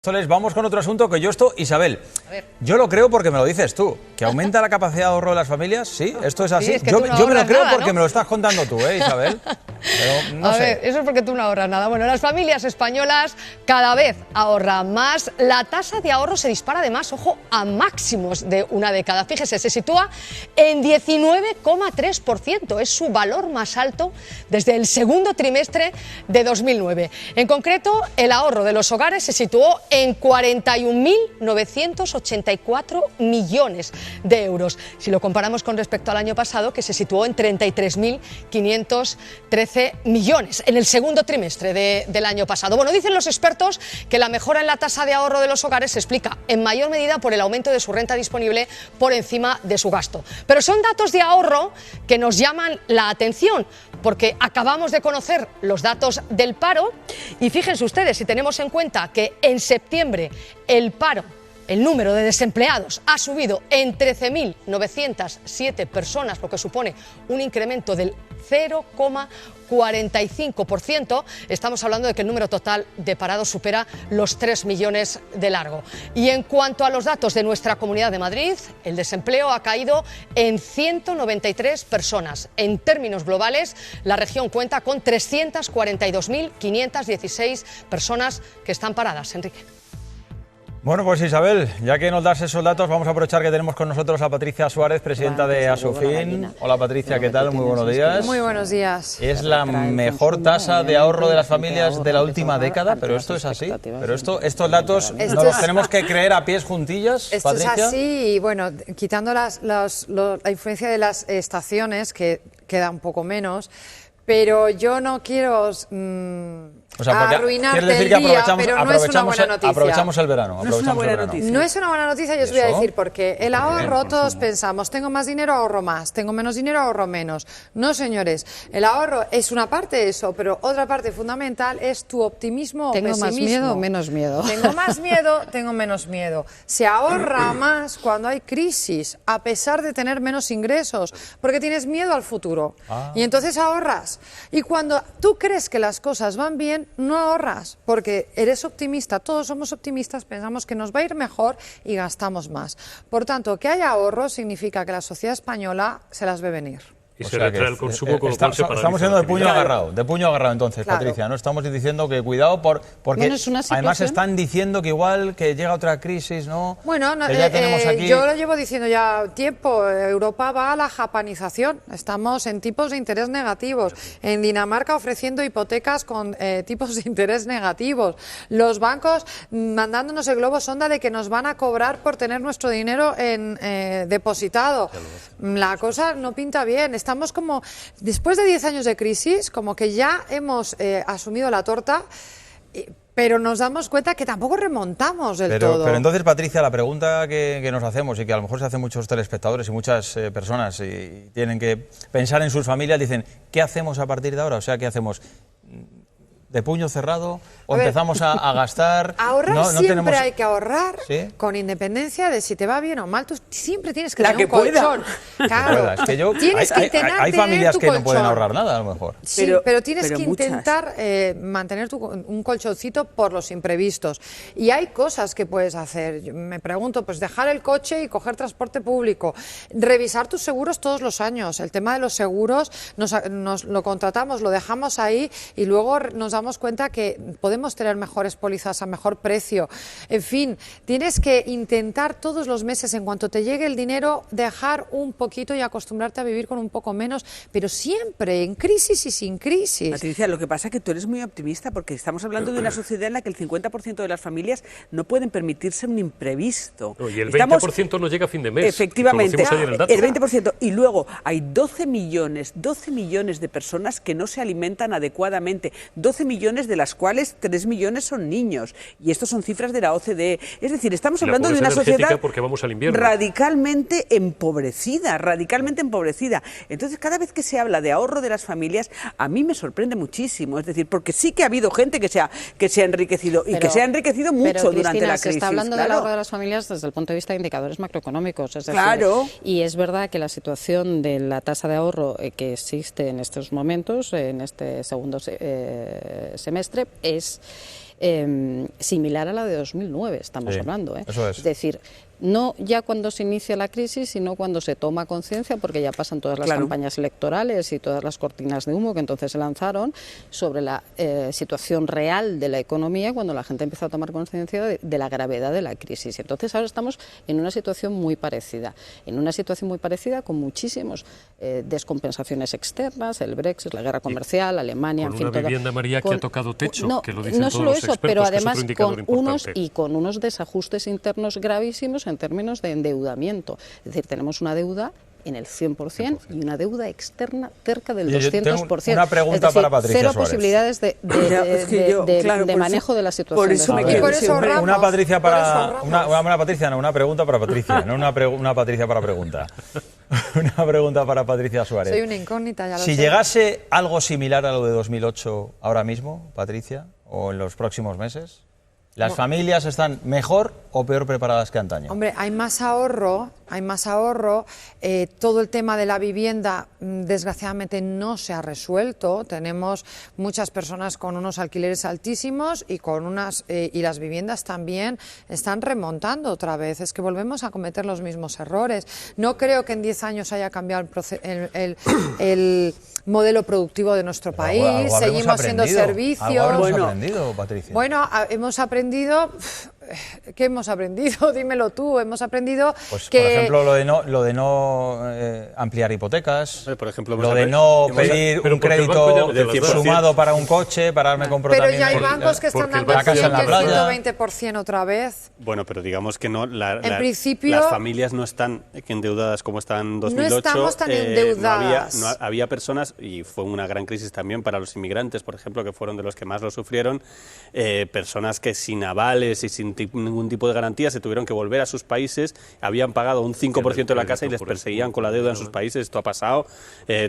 Soles, vamos con otro asunto que yo Isabel, yo lo creo porque me lo dices tú, que aumenta la capacidad de ahorro de las familias, ¿sí? ¿Esto es así? Sí, es que yo me lo creo nada, porque ¿no? me lo estás contando tú, Isabel. Pero no A sé. ver, eso es porque tú no ahorras nada. Bueno, las familias españolas cada vez ahorran más. La tasa de ahorro se dispara además, ojo, a máximos de una década. Fíjese, se sitúa en 19,3%. Es su valor más alto desde el segundo trimestre de 2009. En concreto, el ahorro de los hogares se situó en 41.984 millones de euros. Si lo comparamos con respecto al año pasado, que se situó en 33.513 millones en el segundo trimestre del año pasado. Bueno, dicen los expertos que la mejora en la tasa de ahorro de los hogares se explica en mayor medida por el aumento de su renta disponible por encima de su gasto. Pero son datos de ahorro que nos llaman la atención, porque acabamos de conocer los datos del paro y fíjense ustedes, si tenemos en cuenta que en septiembre el número de desempleados ha subido en 13.907 personas, lo que supone un incremento del 0,45%. Estamos hablando de que el número total de parados supera los 3 millones de largo. Y en cuanto a los datos de nuestra Comunidad de Madrid, el desempleo ha caído en 193 personas. En términos globales, la región cuenta con 342.516 personas que están paradas. Enrique. Bueno, pues Isabel, ya que nos das esos datos, vamos a aprovechar que tenemos con nosotros a Patricia Suárez, presidenta de Asofin. Hola Patricia, ¿qué tal? Muy buenos días. Muy buenos días. Es la mejor tasa de ahorro de las familias de la última década, pero esto es así. Pero estos datos nos los tenemos que creer a pies juntillas, Patricia. Esto es así y bueno, quitando la influencia de las estaciones, que queda un poco menos, pero yo no quiero arruinarte el día, pero no es una buena noticia. Aprovechamos el verano. No es una buena noticia. No es una buena noticia, yo os voy a decir por qué. El ahorro, todos pensamos, tengo más dinero, ahorro más, tengo menos dinero, ahorro menos. No, señores, el ahorro es una parte de eso, pero otra parte fundamental es tu optimismo o pesimismo. ¿Tengo más miedo o menos miedo? Tengo más miedo, tengo menos miedo. Se ahorra más cuando hay crisis, a pesar de tener menos ingresos, porque tienes miedo al futuro. Y entonces ahorras. Y cuando tú crees que las cosas van bien, no ahorras, porque eres optimista, todos somos optimistas, pensamos que nos va a ir mejor y gastamos más. Por tanto, que haya ahorro significa que la sociedad española se las ve venir. Y se retrae el consumo, con lo cual se paraliza. Estamos siendo de puño agarrado entonces, claro. Patricia, ¿no? Estamos diciendo que cuidado porque además están diciendo que igual que llega otra crisis, ¿no? Bueno, ya tenemos aquí... yo lo llevo diciendo ya tiempo, Europa va a la japanización, estamos en tipos de interés negativos, en Dinamarca ofreciendo hipotecas con tipos de interés negativos, los bancos mandándonos el globo sonda de que nos van a cobrar por tener nuestro dinero depositado. La cosa no pinta bien. Estamos como, después de 10 años de crisis, como que ya hemos asumido la torta, pero nos damos cuenta que tampoco remontamos del todo. Pero entonces, Patricia, la pregunta que nos hacemos y que a lo mejor se hacen muchos telespectadores y muchas personas y tienen que pensar en sus familias, dicen, ¿qué hacemos a partir de ahora? O sea, ¿qué hacemos? ¿De puño cerrado? ¿O empezamos a gastar? Ahorrar siempre hay que ahorrar, ¿sí? Con independencia de si te va bien o mal. Tú siempre tienes que tener un colchón. Claro, es que hay familias que no pueden ahorrar nada, a lo mejor. Sí, pero tienes que intentar mantener un colchoncito por los imprevistos. Y hay cosas que puedes hacer. Yo me pregunto, pues dejar el coche y coger transporte público. Revisar tus seguros todos los años. El tema de los seguros, nos lo contratamos, lo dejamos ahí y luego nos damos cuenta que podemos tener mejores pólizas a mejor precio. En fin, tienes que intentar todos los meses, en cuanto te llegue el dinero, dejar un poquito y acostumbrarte a vivir con un poco menos, pero siempre en crisis y sin crisis. Patricia, lo que pasa es que tú eres muy optimista porque estamos hablando de una sociedad en la que el 50% de las familias no pueden permitirse un imprevisto. Y el 20% no llega a fin de mes. Efectivamente, el 20%. Y luego hay 12 millones de personas que no se alimentan adecuadamente. 12 millones, de las cuales 3 millones son niños. Y estos son cifras de la OCDE. Es decir, estamos hablando de una sociedad porque vamos al invierno, radicalmente empobrecida. Entonces, cada vez que se habla de ahorro de las familias, a mí me sorprende muchísimo. Es decir, porque sí que ha habido gente que se ha enriquecido y que se ha enriquecido mucho durante la crisis. Se está hablando del ahorro de las familias desde el punto de vista de indicadores macroeconómicos. Es decir, y es verdad que la situación de la tasa de ahorro que existe en estos momentos, en este segundo semestre, es similar a la de 2009, estamos hablando. Eso es. Es decir, no ya cuando se inicia la crisis, sino cuando se toma conciencia, porque ya pasan todas las campañas electorales y todas las cortinas de humo que entonces se lanzaron sobre la situación real de la economía, cuando la gente empieza a tomar conciencia de la gravedad de la crisis. Entonces ahora estamos en una situación muy parecida, con muchísimas descompensaciones externas, el Brexit, la guerra comercial, Alemania, con en fin, una vivienda, María, que ha tocado techo, que lo dicen todos los expertos, pero que además es otro indicador con unos desajustes internos gravísimos en términos de endeudamiento. Es decir, tenemos una deuda en el 100% y una deuda externa cerca del 200%. Una pregunta para Patricia cero Suárez. Posibilidades de manejo de la situación. Por eso una pregunta para Patricia, no una Patricia para pregunta. Una pregunta para Patricia Suárez. Soy una incógnita, ya lo sé. Si llegase algo similar a lo de 2008 ahora mismo, Patricia, o en los próximos meses, ¿las familias están mejor o peor preparadas que antaño? Hombre, hay más ahorro. Todo el tema de la vivienda, desgraciadamente, no se ha resuelto. Tenemos muchas personas con unos alquileres altísimos y y las viviendas también están remontando otra vez. Es que volvemos a cometer los mismos errores. No creo que en 10 años haya cambiado el modelo productivo de nuestro país. Seguimos haciendo servicios. ¿Algo hemos aprendido, Patricia? Bueno, hemos aprendido... ¿Qué hemos aprendido? Dímelo tú. Hemos aprendido pues, que... Por ejemplo, lo de no ampliar hipotecas, por ejemplo, lo de no pedir un crédito sumado para un coche, para darme compro pero también... ya hay bancos que están dando el 120% otra vez. Bueno, pero digamos que no. En principio, las familias no están endeudadas como están en 2008. No estamos tan endeudadas. Había personas, y fue una gran crisis también para los inmigrantes, por ejemplo, que fueron de los que más lo sufrieron, personas que sin avales y sin ningún tipo de garantía se tuvieron que volver a sus países, habían pagado un 5% de la casa y les perseguían con la deuda en sus países. Esto ha pasado.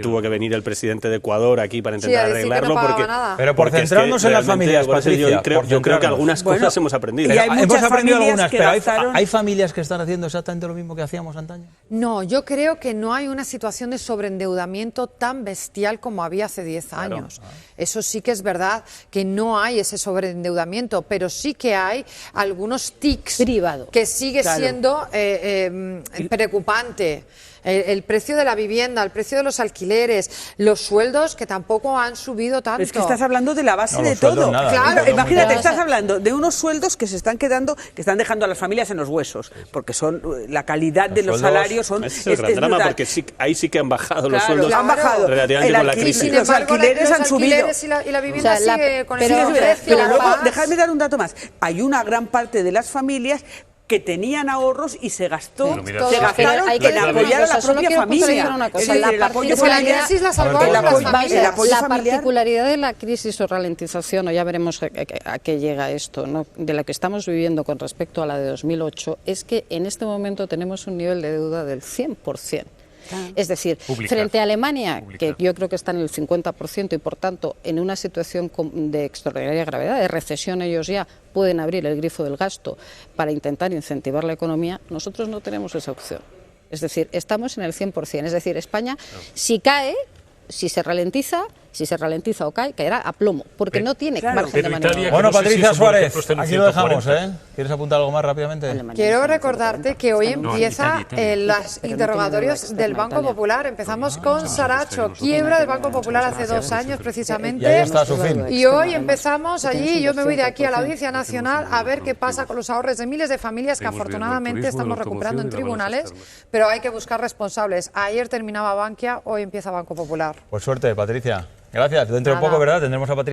Tuvo que venir el presidente de Ecuador aquí para intentar arreglarlo. Pero por centrarnos en las familias, Patricia, yo creo que algunas cosas hemos aprendido. Hemos aprendido algunas, pero ¿hay familias que están haciendo exactamente lo mismo que hacíamos antaño? No, yo creo que no hay una situación de sobreendeudamiento tan bestial como había hace 10 años. Eso sí que es verdad, que no hay ese sobreendeudamiento, pero sí que hay algunos tics privado que sigue siendo preocupante. El precio de la vivienda, el precio de los alquileres, los sueldos que tampoco han subido tanto. Es que estás hablando de la base de todo. Claro, imagínate, estás hablando de unos sueldos que se están quedando, que están dejando a las familias en los huesos, porque son la calidad de los salarios son... Es el gran drama, porque ahí sí que han bajado los sueldos. Han bajado relativamente con la crisis. Los alquileres han subido. Y la vivienda sigue con el mismo precio. Pero luego, dejadme dar un dato más. Hay una gran parte de las familias que tenían ahorros y se gastaron en apoyar a la propia familia. La particularidad de la crisis o ralentización, o ya veremos a qué llega esto, ¿no?, de la que estamos viviendo con respecto a la de 2008, es que en este momento tenemos un nivel de deuda del 100%. Es decir, frente a Alemania, que yo creo que está en el 50% y por tanto en una situación de extraordinaria gravedad, de recesión, ellos ya pueden abrir el grifo del gasto para intentar incentivar la economía, nosotros no tenemos esa opción. Es decir, estamos en el 100%. Es decir, España, si cae, si se ralentiza o cae, caerá a plomo, porque no tiene margen de maniobra. Bueno, Patricia Suárez, aquí lo dejamos, ¿eh? ¿Quieres apuntar algo más rápidamente? Quiero recordarte que hoy empieza los interrogatorios del Banco Popular. Empezamos con Saracho, quiebra del Banco Popular hace 2 años precisamente. Y ahí está su fin. Y hoy empezamos allí, yo me voy de aquí a la Audiencia Nacional a ver qué pasa con los ahorros de miles de familias que afortunadamente estamos recuperando en tribunales, pero hay que buscar responsables. Ayer terminaba Bankia, hoy empieza Banco Popular. Pues suerte, Patricia. Gracias. Dentro de poco, ¿verdad? Tendremos a Patricia.